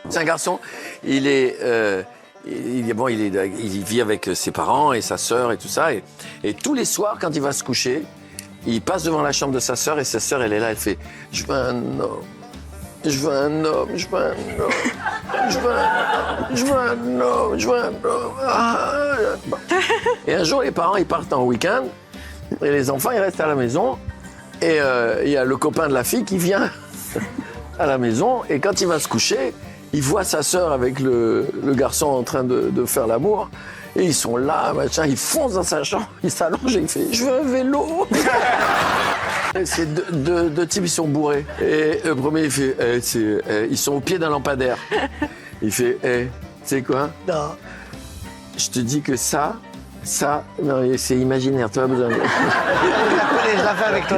C'est un garçon, il vit avec ses parents et sa sœur et tout ça. Et tous les soirs, quand il va se coucher, il passe devant la chambre de sa sœur et sa sœur, elle est là, elle fait « Je veux un homme, je veux un homme, je veux un homme, je veux un homme, je veux un homme, je veux un homme. Ah. » Et un jour, les parents, ils partent en week-end et les enfants, ils restent à la maison. Et il y a le copain de la fille qui vient à la maison et quand il va se coucher, il voit sa sœur avec le garçon en train de faire l'amour. Et ils sont là, machin, ils foncent dans sa chambre, ils s'allongent et il fait « Je veux un vélo !» C'est deux types, ils sont bourrés. Et le premier, il fait ils sont au pied d'un lampadaire. Il fait tu sais quoi ? Non. Je te dis que ça, non, c'est imaginaire, tu as besoin de... Je la fais avec toi.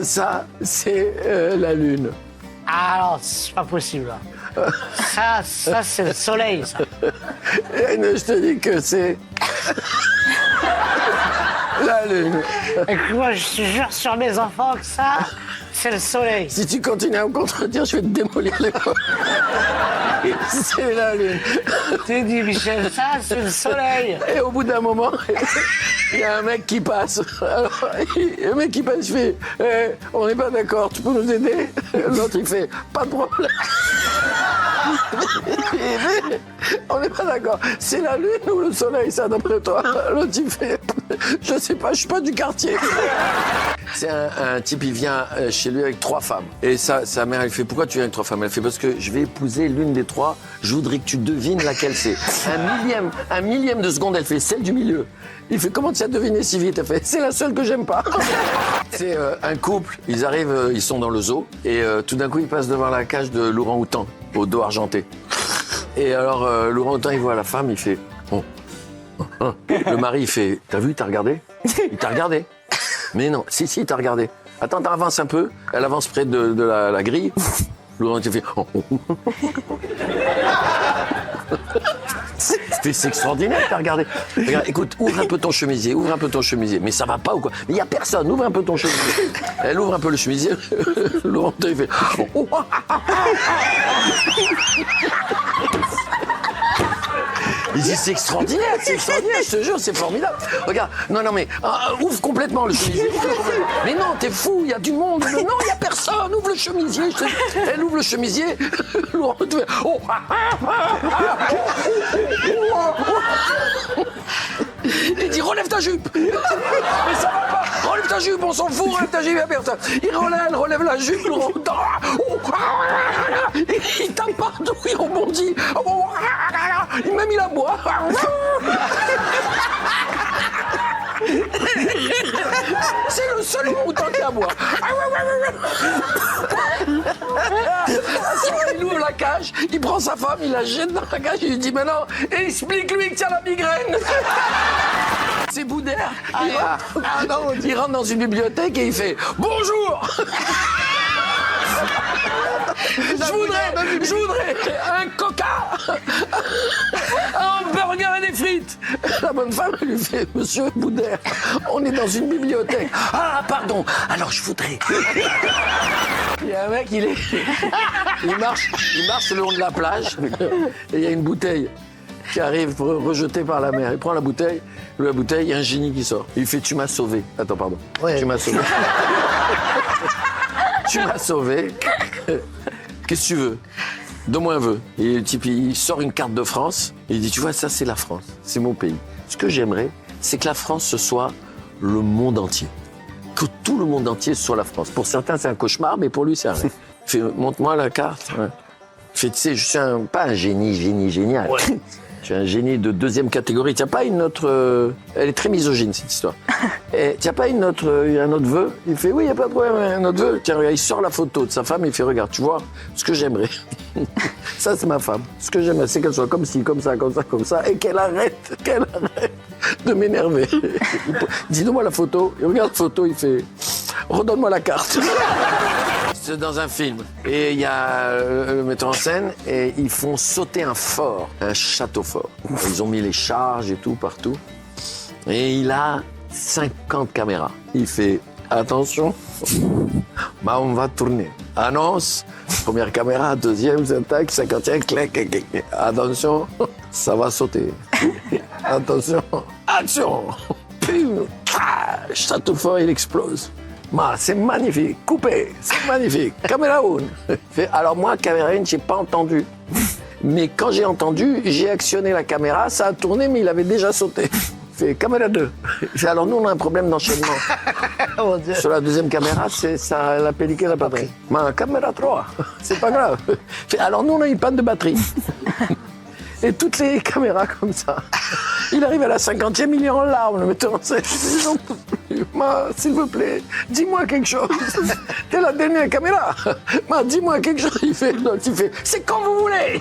Ça, c'est la lune. Ah non, c'est pas possible. Là. Ça c'est le soleil, ça. Et je te dis que c'est la lune. Et que moi, je te jure sur mes enfants que ça, c'est le soleil. Si tu continues à me contredire, je vais te démolir les poches. C'est la lune. Tu dis, Michel, ça, c'est le soleil. Et au bout d'un moment, il y a un mec qui passe. Alors, le mec qui passe, il fait on n'est pas d'accord, tu peux nous aider ? L'autre, il fait pas de problème. On n'est pas d'accord. C'est la lune ou le soleil, ça, d'après toi ? L'autre, il fait je sais pas, je suis pas du quartier. C'est un type, il vient chez lui avec 3 femmes. Et sa mère, elle fait pourquoi tu viens avec 3 femmes ? Elle fait parce que je vais épouser l'une des 3. Je voudrais que tu devines laquelle c'est. Un millième de seconde, elle fait celle du milieu. Il fait comment tu as deviné si vite ? Elle fait c'est la seule que j'aime pas. C'est un couple, ils arrivent, ils sont dans le zoo et tout d'un coup ils passent devant la cage de l'orang-outan au dos argenté. Et alors l'orang-outan il voit la femme, il fait le mari il fait t'as vu, t'as regardé ? Il t'a regardé. Mais non, si, il t'a regardé. Attends, avance un peu. Elle avance près de la grille. L'orang-outan fait c'est extraordinaire, t'as regardé. Regarde, écoute, ouvre un peu ton chemisier. Mais ça va pas ou quoi ? Mais il y a personne, ouvre un peu ton chemisier. Elle ouvre un peu le chemisier. L'orang-outan, il fait Il dit c'est extraordinaire, je te jure, c'est formidable. Regarde, non, mais ouvre complètement le chemisier. Mais non, t'es fou, il y a du monde. Non, il y a personne, ouvre le chemisier. Elle ouvre le chemisier. L'orang-outan fait il dit relève ta jupe. Mais ça va pas. Relève ta jupe, on s'en fout, relève ta jupe, il y a personne. Il relève la jupe, l'orang-outan. Il tape partout, il rebondit. Même il aboie. C'est le seul orang-outan qui aboie. Il ouvre la cage, il prend sa femme, il la jette dans la cage, il lui dit maintenant, explique-lui que tu as la migraine. C'est Boudère. Il rentre dans une bibliothèque et il fait bonjour. Je voudrais un coca, un hamburger et des frites. La bonne femme lui fait monsieur Boudère, on est dans une bibliothèque. Ah pardon, alors je voudrais. Il y a un mec, il marche le long de la plage et il y a une bouteille qui arrive rejetée par la mer. Il prend la bouteille, il y a un génie qui sort. Il fait tu m'as sauvé. Attends, pardon. Ouais. Tu m'as sauvé. Tu m'as sauvé. Qu'est-ce que tu veux ? Donne-moi un vœu. Et le type, il sort une carte de France. Et il dit, tu vois, ça, c'est la France. C'est mon pays. Ce que j'aimerais, c'est que la France, ce soit le monde entier. Que tout le monde entier soit la France. Pour certains, c'est un cauchemar, mais pour lui, c'est un rêve. Il fait, montre-moi la carte. Ouais. Il fait, tu sais, je suis pas un génie génial. Ouais. Je suis un génie de 2e catégorie. Tiens, pas une autre... Elle est très misogyne, cette histoire. Et tiens, pas un autre vœu. Il fait, oui, il n'y a pas de problème, un autre vœu. Tiens, regarde, il sort la photo de sa femme, il fait, regarde, tu vois, ce que j'aimerais. Ça, c'est ma femme. Ce que j'aimerais, c'est qu'elle soit comme ci, comme ça, et qu'elle arrête de m'énerver. Dis-moi la photo. Il regarde la photo, il fait, redonne-moi la carte. C'est dans un film. Et il y a le metteur en scène et ils font sauter un fort, un château fort. Ils ont mis les charges et tout partout. Et il a 50 caméras. Il fait attention, bah on va tourner. annonce, première caméra, deuxième, tac, 51, clac, clac, clac. Attention, ça va sauter. Attention, action. Pum, crash, château fort, il explose. C'est magnifique, coupé, c'est magnifique. Caméra 1. Alors moi, caméra 1, j'ai pas entendu. Mais quand j'ai entendu, j'ai actionné la caméra, ça a tourné, mais il avait déjà sauté. Fait caméra 2. Alors nous, on a un problème d'enchaînement. Mon Dieu. Sur la deuxième caméra, c'est ça, la pellicule la batterie. Caméra 3, c'est pas grave. Alors nous, on a une panne de batterie. Et toutes les caméras comme ça. Il arrive à la 50e, il est en larmes, le metteur en scène. Je dis, j'en peux plus. S'il vous plaît, dis-moi quelque chose. T'es la dernière caméra. Dis-moi quelque chose. Il fait, c'est quand vous voulez.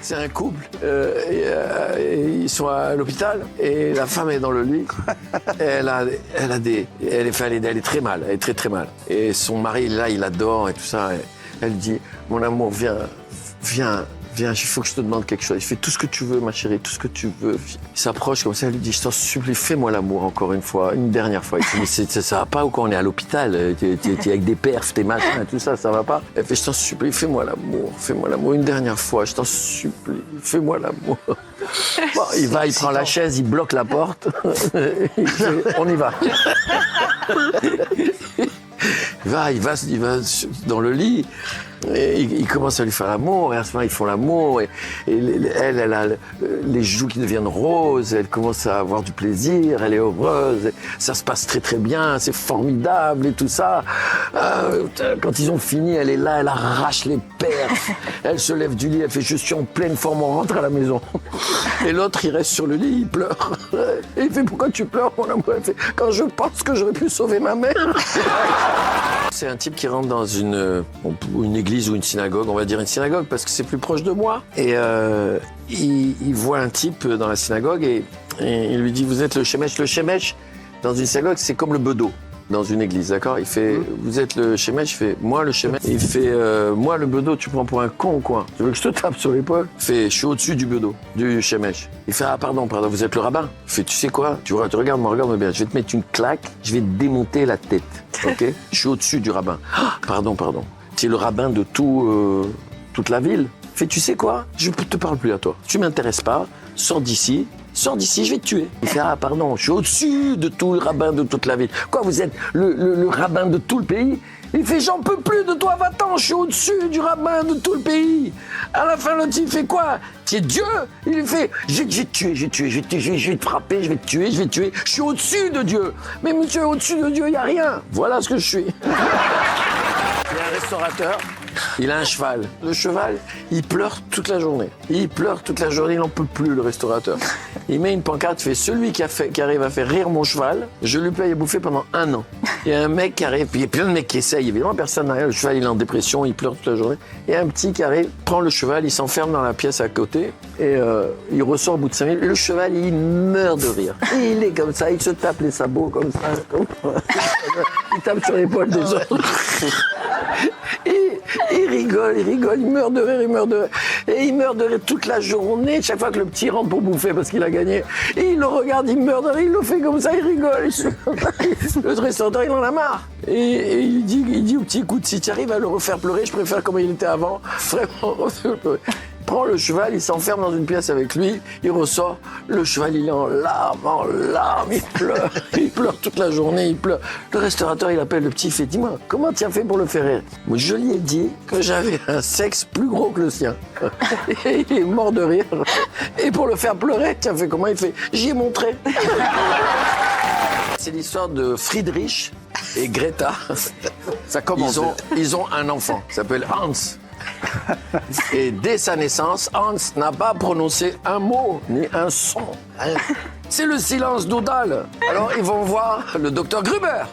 C'est un couple. Ils sont à l'hôpital et la femme est dans le lit. Elle est très mal. Elle est très très mal. Et son mari, là, il adore et tout ça. Et elle dit, mon amour, viens, il faut que je te demande quelque chose. Il fait tout ce que tu veux, ma chérie, tout ce que tu veux. Il s'approche comme ça, elle lui dit, je t'en supplie, fais-moi l'amour encore une fois, une dernière fois. Il fait, mais ça va pas ou quoi, on est à l'hôpital, t'es avec des perfs, tes machins, tout ça, ça va pas. Elle fait, je t'en supplie, fais-moi l'amour une dernière fois, je t'en supplie, fais-moi l'amour. Bon, il prend la chaise, il bloque la porte. Il fait, on y va. Il va dans le lit, et il commence à lui faire l'amour, et à ce moment ils font l'amour, et elle a les joues qui deviennent roses, elle commence à avoir du plaisir, elle est heureuse, et ça se passe très très bien, c'est formidable et tout ça. Quand ils ont fini, elle est là, elle arrache les perfs, elle se lève du lit, elle fait je suis en pleine forme, on rentre à la maison. Et l'autre il reste sur le lit, il pleure. Et il fait pourquoi tu pleures mon amour? Elle fait quand je pense que j'aurais pu sauver ma mère. C'est un type qui rentre dans une église ou une synagogue, on va dire une synagogue parce que c'est plus proche de moi. Et il voit un type dans la synagogue et il lui dit, vous êtes le shemesh. Le shemesh, dans une synagogue, c'est comme le bedeau dans une église, d'accord? Il fait, vous êtes le shemesh? Il fait, moi le shemesh. Il fait, moi le bedeau, tu prends pour un con quoi? Tu veux que je te tape sur l'épaule? Il fait, je suis au-dessus du bedeau, du shemesh. Il fait, ah pardon, vous êtes le rabbin? Il fait, tu sais quoi? Tu regarde-moi bien, je vais te mettre une claque, je vais te démonter la tête, ok? Je suis au-dessus du rabbin. Ah, pardon. Tu es le rabbin de toute la ville. Il fait, tu sais quoi? Je ne te parle plus à toi. Tu m'intéresses pas, sors d'ici, je vais te tuer. Il fait, ah pardon, je suis au-dessus de tout le rabbin de toute la ville. Quoi, vous êtes le rabbin de tout le pays? Il fait, j'en peux plus de toi, va-t'en, je suis au-dessus du rabbin de tout le pays. À la fin, l'autre, il fait quoi? Tu es Dieu? Il fait, je vais te frapper, je vais te tuer. Je suis au-dessus de Dieu. Mais monsieur, au-dessus de Dieu, il n'y a rien. Voilà ce que je suis. Il y a un restaurateur, il a un cheval. Le cheval, il pleure toute la journée. Il n'en peut plus, le restaurateur. Il met une pancarte, fait celui qui arrive à faire rire mon cheval, je lui paye à bouffer pendant 1 an. Il y a un mec qui arrive, puis il y a plein de mecs qui essayent, évidemment, personne n'a rien. Le cheval, il est en dépression, il pleure toute la journée. Il y a un petit qui arrive, prend le cheval, il s'enferme dans la pièce à côté, et il ressort au bout de 5 minutes. Le cheval, il meurt de rire. Et il est comme ça, il se tape les sabots comme ça. Il tape sur l'épaule des autres. Et il rigole, il meurt de rire. Et il meurt de rire toute la journée, chaque fois que le petit rentre pour bouffer parce qu'il a gagné. Et il le regarde, il meurt de rire, il le fait comme ça, il rigole. Le restaurateur, il en a marre. Et il dit au petit, écoute, si tu arrives à le refaire pleurer, je préfère comme il était avant. Vraiment, refais-le pleurer. Il prend le cheval, il s'enferme dans une pièce avec lui, il ressort, le cheval il est en larmes, il pleure toute la journée, il pleure. Le restaurateur il appelle le petit, il fait, dis-moi, comment tu as fait pour le faire rire? Moi je lui ai dit que j'avais un sexe plus gros que le sien. Et il est mort de rire. Et pour le faire pleurer, tu as fait comment? Il fait, j'y ai montré. C'est l'histoire de Friedrich et Greta. Ça commence. Ils ont un enfant, il s'appelle Hans. Et dès sa naissance, Hans n'a pas prononcé un mot ni un son. C'est le silence total. Alors ils vont voir le docteur Gruber,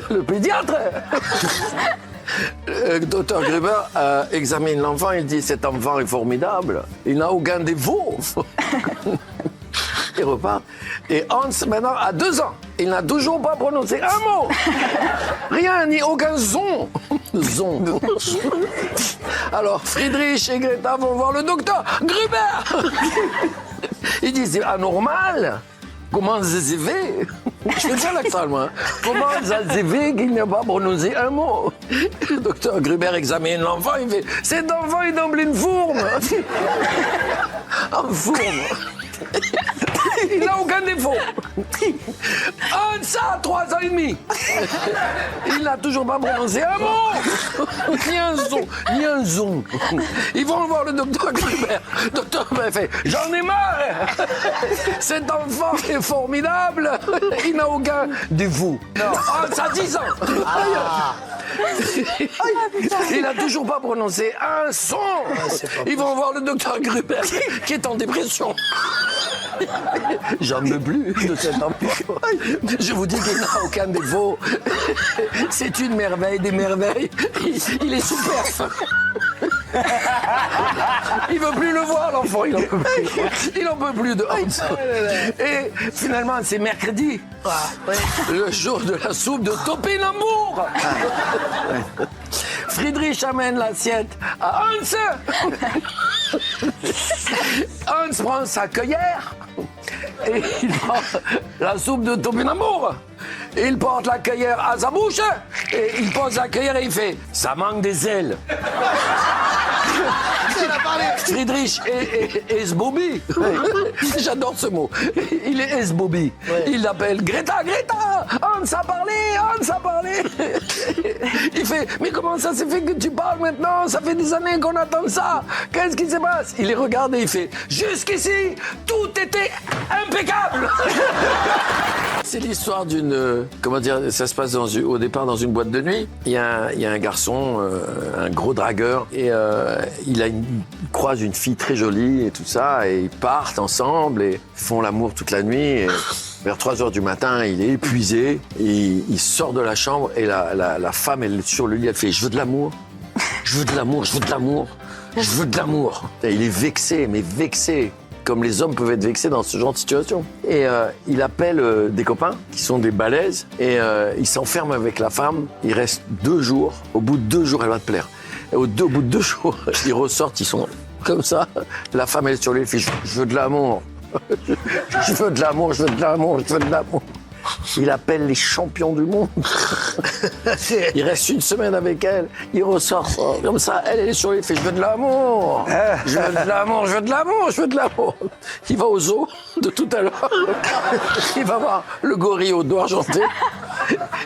le pédiatre. Le docteur Gruber examine l'enfant, il dit cet enfant est formidable, il n'a aucun défaut. Il repart. Et Hans, maintenant, a 2 ans. Il n'a toujours pas prononcé un mot. Rien, ni aucun son. Alors, Friedrich et Greta vont voir le docteur Gruber. Ils disent, c'est anormal. Comment ça s'est fait? Je fais bien l'accent allemand. Comment ça se fait qu'il n'a pas prononcé un mot? Le docteur Gruber examine l'enfant, il fait « Cet enfant est dans une fourme !» En fourme. Il n'a aucun défaut. Un de ça, 3 ans et demi. Il n'a toujours pas prononcé un mot. Ni un son, ni un zon. Ils vont voir le docteur Gruber. Le docteur Gruber fait « J'en ai marre. Cet enfant est formidable. Il n'a aucun défaut. Un de ça, 10 ans. Il n'a toujours pas prononcé un son. Ils vont voir le docteur Gruber qui est en dépression. J'en peux plus de cet enfant. Je vous dis qu'il n'a aucun défaut. C'est une merveille des merveilles. Il est super fin. Il veut plus le voir, l'enfant. Il en peut plus. Il en peut plus de Hans. Et finalement, c'est mercredi. Le jour de la soupe de topinambour. Friedrich amène l'assiette à Hans. Hans prend sa cueillère et il prend la soupe de topinambour. Il porte la cueillère à sa bouche et il pose la cueillère et il fait « Ça manque des ailes ». Friedrich est esbobby. J'adore ce mot. Il est esbobby. Il l'appelle Greta, Greta. Hans a parlé, Hans a parlé. Il fait, mais comment ça s'est fait que tu parles maintenant? Ça fait des années qu'on attend ça. Qu'est-ce qui se passe? Il les regarde et il fait, jusqu'ici, tout était impeccable. C'est l'histoire d'une... comment dire, ça se passe au départ dans une boîte de nuit. Il y a un garçon, un gros dragueur, et il croise une fille très jolie et tout ça, et ils partent ensemble et font l'amour toute la nuit. Et vers 3h du matin, il est épuisé, et il sort de la chambre, et la femme, elle est sur le lit, elle fait « Je veux de l'amour, je veux de l'amour, je veux de l'amour, je veux de l'amour ». Et il est vexé, mais vexé. Comme les hommes peuvent être vexés dans ce genre de situation. Et il appelle des copains qui sont des balèzes et il s'enferme avec la femme. Il reste 2 jours. Au bout de 2 jours, elle va te plaire. Et au bout de 2 jours, ils ressortent, ils sont comme ça. La femme, elle est sur lui, elle fait « Je veux de l'amour. Je veux de l'amour, je veux de l'amour, je veux de l'amour. » Il appelle les champions du monde. Il reste 1 semaine avec elle. Il ressort comme ça. Elle est sur lui. Il fait « Je veux de l'amour. Je veux de l'amour, je veux de l'amour, je veux de l'amour. » Il va au zoo de tout à l'heure. Il va voir le gorille au doigt argenté.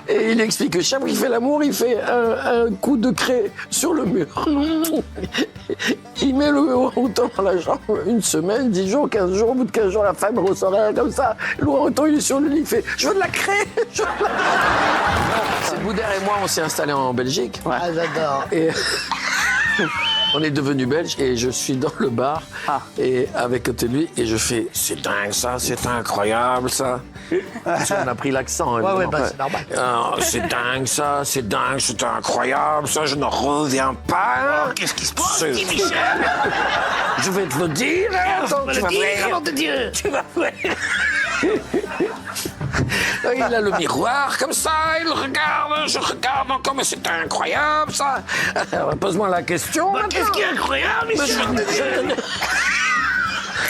Et il explique que chaque fois qu'il fait l'amour, il fait un coup de craie sur le mur. Il met le outon dans la jambe 1 semaine, 10 jours, 15 jours. Au bout de 15 jours, la femme ressort comme ça. Le outon, il est sur le lit. Il fait « Je veux de la craie. Je veux de la... » C'est Boudère et moi, on s'est installés en Belgique. Ah, j'adore. Et on est devenus belges et je suis dans le bar et avec côté de lui et je fais « C'est dingue ça, c'est incroyable ça. » Parce qu'on a pris l'accent. Ouais, bah, c'est normal. C'est dingue ça, c'est dingue, c'est incroyable ça, je n'en reviens pas. Qu'est-ce qui se passe, Michel? Je vais te le dire. Attends, tu vas voir. Nom de Dieu. Tu vas voir. Il a le miroir comme ça, il regarde, je regarde encore, mais c'est incroyable ça. Alors, pose-moi la question. Qu'est-ce qui est incroyable, Michel?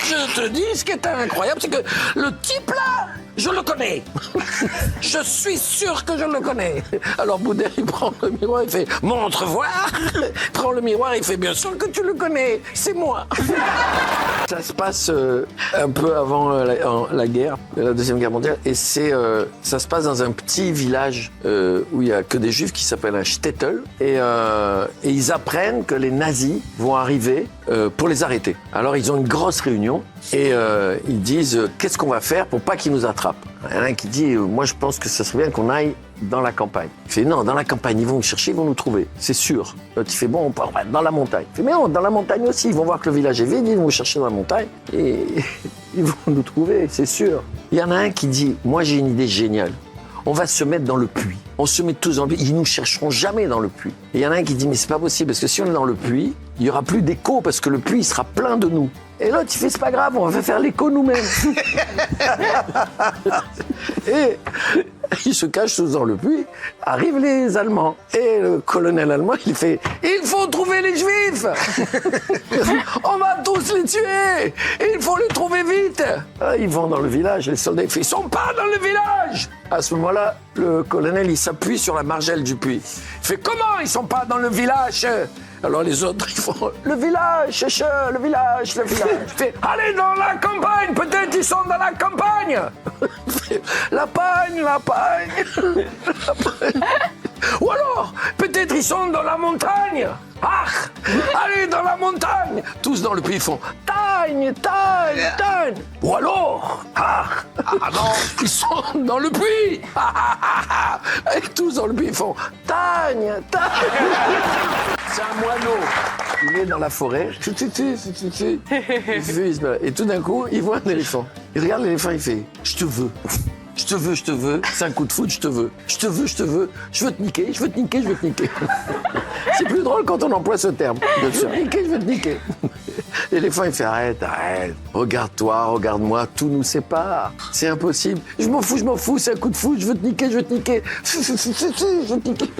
Je te dis, ce qui est incroyable, c'est que le type là, je le connais. Je suis sûr que je le connais. Alors Boudère, il prend le miroir, il fait « Montre voir !» Il prend le miroir, il fait « Bien sûr que tu le connais, c'est moi !» Ça se passe un peu avant la guerre, la Deuxième Guerre mondiale, et ça se passe dans un petit village où il n'y a que des juifs qui s'appelle un shtetl, et ils apprennent que les nazis vont arriver pour les arrêter. Alors ils ont une grosse réunion, et ils disent « Qu'est-ce qu'on va faire pour pas qu'ils nous attrapent ?» Il y en a un qui dit « Moi je pense que ça serait bien qu'on aille dans la campagne. » Il fait « Non, dans la campagne, ils vont nous chercher, ils vont nous trouver, c'est sûr. » L'autre il fait « Bon, on va dans la montagne. » Il fait « Mais non, dans la montagne aussi, ils vont voir que le village est vide, ils vont nous chercher dans la montagne et ils vont nous trouver, c'est sûr. » Il y en a un qui dit « Moi j'ai une idée géniale. On va se mettre dans le puits. On se met tous dans le puits. Ils nous chercheront jamais dans le puits. » Et il y en a un qui dit « Mais c'est pas possible parce que si on est dans le puits, il y aura plus d'écho parce que le puits il sera plein de nous. » Et l'autre, il fait, c'est pas grave, on va faire l'écho nous-mêmes. Et ils se cachent tous dans le puits. Arrivent les Allemands. Et le colonel allemand, il fait « Il faut trouver les Juifs. On va tous les tuer. Il faut les trouver vite. » Ils vont dans le village. Les soldats, ils font « Ils sont pas dans le village. » À ce moment-là, le colonel, il s'appuie sur la margelle du puits. Il fait « Comment ils sont pas dans le village ?» Alors les autres, ils font « Le village, le village, le village. » Il fait « Allez dans la campagne, peut-être ils sont dans la campagne. » Il fait « La pagne, la pagne. La pagne. » Ou alors, peut-être ils sont dans la montagne. Ah, allez dans la montagne. Tous dans le puits, ils font « Tagne, tagne, tagne. » Ou alors, non, ils sont dans le puits. Et tous dans le puits, ils font « Tagne, tagne. » C'est un moineau. Il est dans la forêt. Et tout d'un coup, il voit un éléphant. Il regarde l'éléphant, il fait « Je te veux. Je te veux, je te veux. C'est un coup de foudre, je te veux. Je te veux, je te veux. Je veux te niquer, je veux te niquer, je veux te niquer. » C'est plus drôle quand on emploie ce terme. Je veux te niquer, je veux te niquer. L'éléphant, il fait arrête, arrête. Regarde-toi, regarde-moi, tout nous sépare. C'est impossible. Je m'en fous, c'est un coup de foudre, je veux te niquer, je veux te niquer. Je veux te niquer.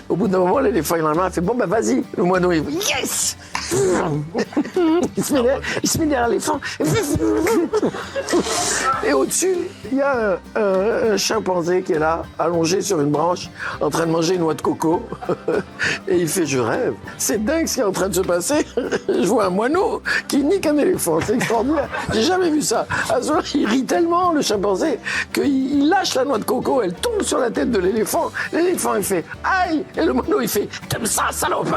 Au bout d'un moment, l'éléphant, il en a marre, il fait bon, bah vas-y. Le moineau, il fait yes. Il se met derrière l'éléphant. Et au-dessus, il y a un chimpanzé qui est là, allongé sur une branche, en train de manger une noix de coco. Et il fait je rêve. C'est dingue ce qui est en train de se passer. Je vois un moineau qui nique un éléphant. C'est extraordinaire. J'ai jamais vu ça. À ce moment-là, il rit tellement, le chimpanzé, qu'il lâche la noix de coco, elle tombe sur la tête de l'éléphant. L'éléphant, il fait aïe. Et le moineau, il fait t'aimes ça, salope.